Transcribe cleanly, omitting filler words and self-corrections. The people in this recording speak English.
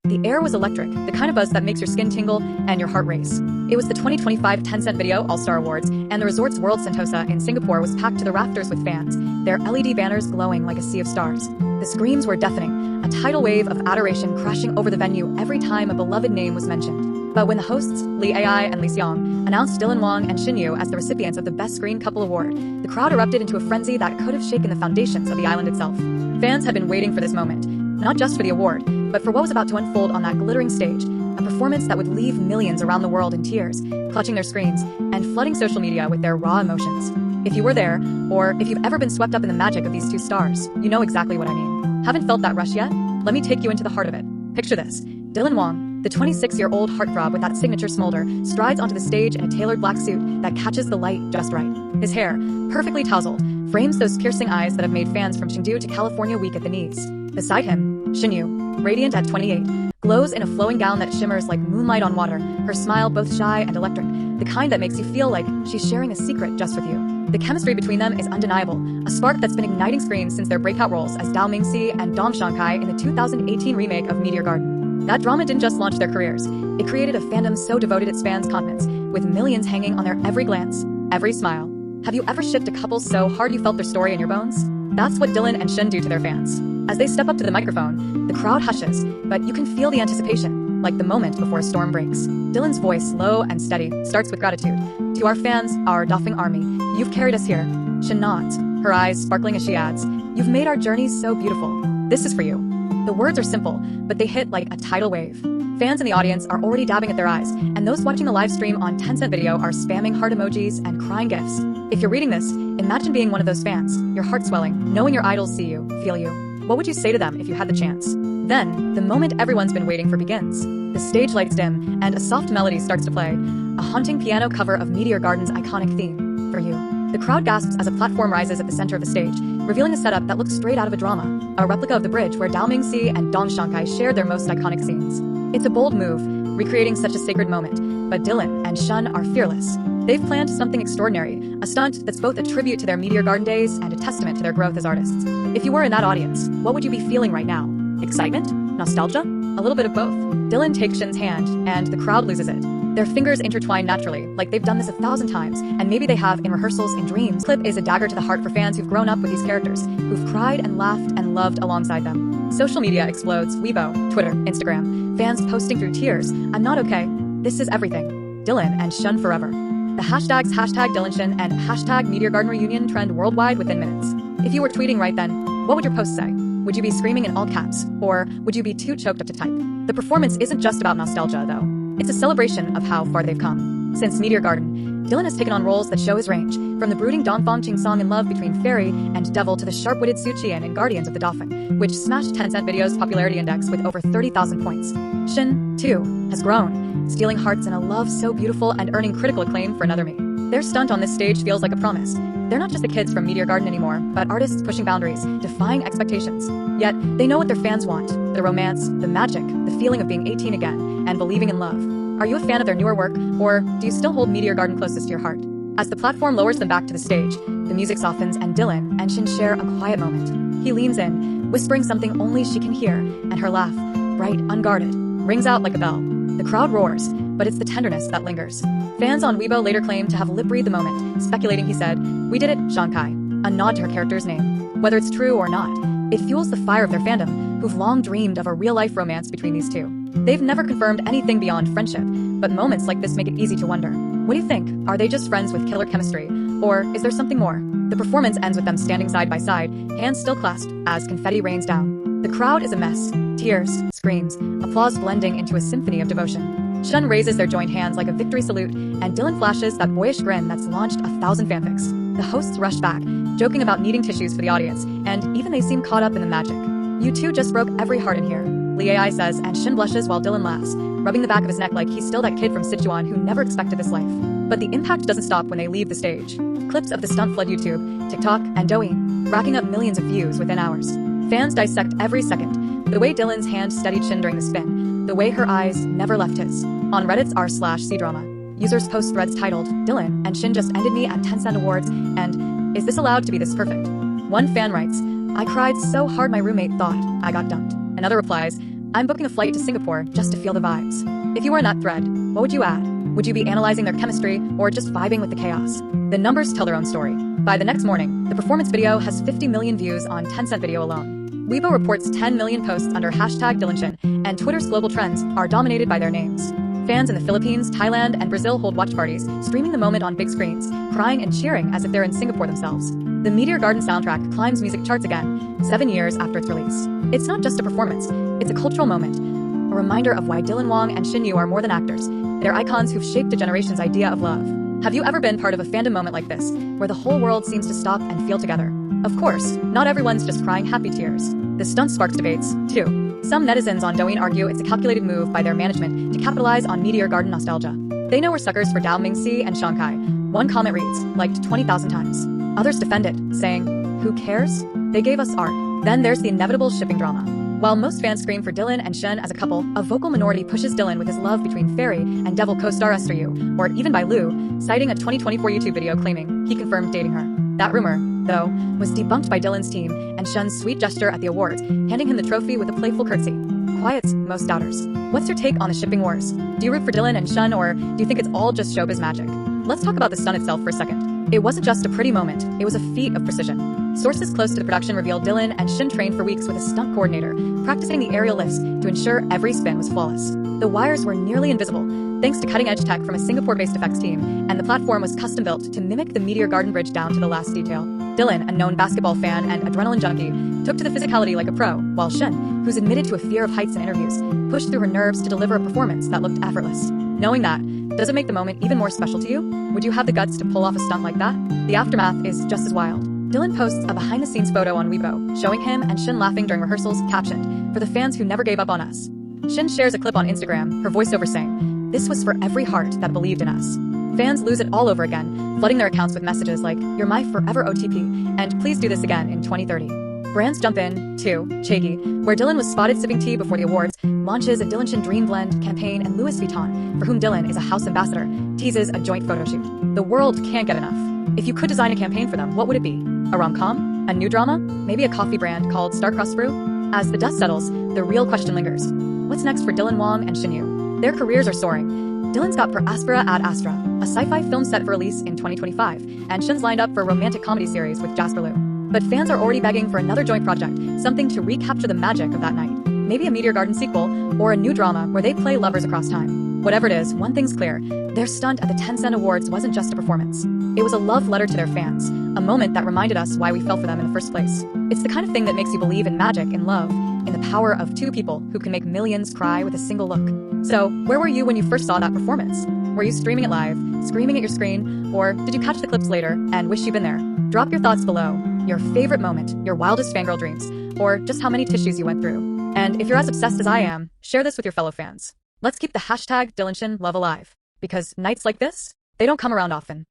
The air was electric, the kind of buzz that makes your skin tingle and your heart race. It was the 2025 Tencent Video All-Star Awards, and the resort's World Sentosa in Singapore was packed to the rafters with fans, their LED banners glowing like a sea of stars. The screams were deafening, a tidal wave of adoration crashing over the venue every time a beloved name was mentioned. But when the hosts, Li Ai and Li Xiong, announced Dylan Wang and Shen as the recipients of the Best Screen Couple Award, the crowd erupted into a frenzy that could have shaken the foundations of the island itself. Fans had been waiting for this moment, not just for the award, but for what was about to unfold on that glittering stage, a performance that would leave millions around the world in tears, clutching their screens, and flooding social media with their raw emotions. If you were there, or if you've ever been swept up in the magic of these two stars, you know exactly what I mean. Haven't felt that rush yet? Let me take you into the heart of it. Picture this. Dylan Wang, the 26-year-old heartthrob with that signature smolder, strides onto the stage in a tailored black suit that catches the light just right. His hair, perfectly tousled, frames those piercing eyes that have made fans from Chengdu to California weak at the knees. Beside him, Shen, radiant at 28, glows in a flowing gown that shimmers like moonlight on water, her smile both shy and electric, the kind that makes you feel like she's sharing a secret just with you. The chemistry between them is undeniable, a spark that's been igniting screens since their breakout roles as Dao Mingxi and Dong Shankai in the 2018 remake of Meteor Garden. That drama didn't just launch their careers, it created a fandom so devoted it spans continents, with millions hanging on their every glance, every smile. Have you ever shipped a couple so hard you felt their story in your bones? That's what Dylan and Shen do to their fans. As they step up to the microphone, the crowd hushes, but you can feel the anticipation, like the moment before a storm breaks. Dylan's voice, low and steady, starts with gratitude. To our fans, our doffing army, you've carried us here. Shen nods, her eyes sparkling as she adds, you've made our journey so beautiful. This is for you. The words are simple, but they hit like a tidal wave. Fans in the audience are already dabbing at their eyes, and those watching the live stream on Tencent Video are spamming heart emojis and crying gifs. If you're reading this, imagine being one of those fans, your heart swelling, knowing your idols see you, feel you. What would you say to them if you had the chance? Then, the moment everyone's been waiting for begins. The stage lights dim, and a soft melody starts to play, a haunting piano cover of Meteor Garden's iconic theme, For You. The crowd gasps as a platform rises at the center of the stage, revealing a setup that looks straight out of a drama, a replica of the bridge where Dao Mingxi and Dong Shankai shared their most iconic scenes. It's a bold move, recreating such a sacred moment, but Dylan and Shen are fearless. They've planned something extraordinary, a stunt that's both a tribute to their Meteor Garden days and a testament to their growth as artists. If you were in that audience, what would you be feeling right now? Excitement? Nostalgia? A little bit of both. Dylan takes Shen's hand, and the crowd loses it. Their fingers intertwine naturally, like they've done this 1,000 times, and maybe they have in rehearsals and dreams. Clip is a dagger to the heart for fans who've grown up with these characters, who've cried and laughed and loved alongside them. Social media explodes, Weibo, Twitter, Instagram, fans posting through tears, I'm not okay, this is everything. Dylan and Shen forever. The hashtags #DylanShen and #Meteor Garden Reunion trend worldwide within minutes. If you were tweeting right then, what would your post say? Would you be screaming in all caps, or would you be too choked up to type? The performance isn't just about nostalgia, though. It's a celebration of how far they've come. Since Meteor Garden, Dylan has taken on roles that show his range, from the brooding Dongfang Qing song in love between fairy and devil to the sharp-witted Su Qian in Guardians of the Dauphin, which smashed Tencent Video's popularity index with over 30,000 points. Shen, too, has grown, stealing hearts in a love so beautiful and earning critical acclaim for Another Me. Their stunt on this stage feels like a promise. They're not just the kids from Meteor Garden anymore, but artists pushing boundaries, defying expectations. Yet, they know what their fans want, the romance, the magic, the feeling of being 18 again, and believing in love. Are you a fan of their newer work, or do you still hold Meteor Garden closest to your heart? As the platform lowers them back to the stage, the music softens and Dylan and Shen share a quiet moment. He leans in, whispering something only she can hear, and her laugh, bright, unguarded, rings out like a bell. The crowd roars, but it's the tenderness that lingers. Fans on Weibo later claim to have lip-read the moment, speculating he said, "We did it, Shankai," a nod to her character's name. Whether it's true or not, it fuels the fire of their fandom, who've long dreamed of a real-life romance between these two. They've never confirmed anything beyond friendship, but moments like this make it easy to wonder. What do you think? Are they just friends with killer chemistry? Or is there something more? The performance ends with them standing side by side, hands still clasped, as confetti rains down. The crowd is a mess. Tears, screams, applause blending into a symphony of devotion. Shen raises their joined hands like a victory salute, and Dylan flashes that boyish grin that's launched 1,000 fanfics. The hosts rush back, joking about needing tissues for the audience, and even they seem caught up in the magic. You two just broke every heart in here, Li Ai says, and Shen blushes while Dylan laughs, rubbing the back of his neck like he's still that kid from Sichuan who never expected this life. But the impact doesn't stop when they leave the stage. Clips of the stunt flood YouTube, TikTok, and Douyin, racking up millions of views within hours. Fans dissect every second, the way Dylan's hand steadied Shen during the spin, the way her eyes never left his. On Reddit's r/cdrama, users post threads titled, "Dylan and Shen just ended me at Tencent Awards," and "Is this allowed to be this perfect?" One fan writes, "I cried so hard my roommate thought I got dumped." Another replies, I'm booking a flight to Singapore just to feel the vibes. If you were in that thread, what would you add? Would you be analyzing their chemistry or just vibing with the chaos? The numbers tell their own story. By the next morning, the performance video has 50 million views on Tencent video alone. Weibo reports 10 million posts under hashtag Dylan, and Twitter's global trends are dominated by their names. Fans in the Philippines, Thailand, and Brazil hold watch parties, streaming the moment on big screens, crying and cheering as if they're in Singapore themselves. The Meteor Garden soundtrack climbs music charts again, 7 years after its release. It's not just a performance, it's a cultural moment, a reminder of why Wang and Shen are more than actors. They're icons who've shaped a generation's idea of love. Have you ever been part of a fandom moment like this, where the whole world seems to stop and feel together? Of course, not everyone's just crying happy tears. The stunt sparks debates, too. Some netizens on Douyin argue it's a calculated move by their management to capitalize on Meteor Garden nostalgia. They know we're suckers for Dao Mingxi and Shanghai. One comment reads, liked 20,000 times. Others defend it, saying, who cares? They gave us art. Then there's the inevitable shipping drama. While most fans scream for Dylan and Shen as a couple, a vocal minority pushes Dylan with his love between Fairy and Devil co-star Esther Yu, or even by Lu, citing a 2024 YouTube video claiming he confirmed dating her. That rumor, though, was debunked by Dylan's team and Shen's sweet gesture at the awards, handing him the trophy with a playful curtsy. Quiets most doubters. What's your take on the shipping wars? Do you root for Dylan and Shen, or do you think it's all just showbiz magic? Let's talk about the stunt itself for a second. It wasn't just a pretty moment, it was a feat of precision. Sources close to the production revealed Dylan and Shen trained for weeks with a stunt coordinator, practicing the aerial lifts to ensure every spin was flawless. The wires were nearly invisible, thanks to cutting-edge tech from a Singapore-based effects team, and the platform was custom-built to mimic the Meteor Garden bridge down to the last detail. Dylan, a known basketball fan and adrenaline junkie, took to the physicality like a pro, while Shen, who's admitted to a fear of heights in interviews, pushed through her nerves to deliver a performance that looked effortless. Knowing that, does it make the moment even more special to you? Would you have the guts to pull off a stunt like that? The aftermath is just as wild. Dylan posts a behind-the-scenes photo on Weibo, showing him and Shen laughing during rehearsals, captioned, "For the fans who never gave up on us." Shen shares a clip on Instagram, her voiceover saying, "This was for every heart that believed in us." Fans lose it all over again, flooding their accounts with messages like, "You're my forever OTP," and "Please do this again in 2030. Brands jump in, too. Chaggy, where Dylan was spotted sipping tea before the awards, launches a Dylan Dream Blend campaign, and Louis Vuitton, for whom Dylan is a house ambassador, teases a joint photo shoot. The world can't get enough. If you could design a campaign for them, what would it be? A rom-com? A new drama? Maybe a coffee brand called Starcrust Brew? As the dust settles, the real question lingers. What's next for Dylan Wang and Shen Yu? Their careers are soaring. Dylan's got Per Aspera ad Astra, a sci-fi film set for release in 2025, and Shen's lined up for a romantic comedy series with Jasper Liu. But fans are already begging for another joint project, something to recapture the magic of that night. Maybe a Meteor Garden sequel, or a new drama where they play lovers across time. Whatever it is, one thing's clear. Their stunt at the Tencent Awards wasn't just a performance. It was a love letter to their fans, a moment that reminded us why we fell for them in the first place. It's the kind of thing that makes you believe in magic, in love, in the power of two people who can make millions cry with a single look. So, where were you when you first saw that performance? Were you streaming it live, screaming at your screen, or did you catch the clips later and wish you'd been there? Drop your thoughts below. Your favorite moment, your wildest fangirl dreams, or just how many tissues you went through. And if you're as obsessed as I am, share this with your fellow fans. Let's keep the hashtag Dylan love alive, because nights like this, they don't come around often.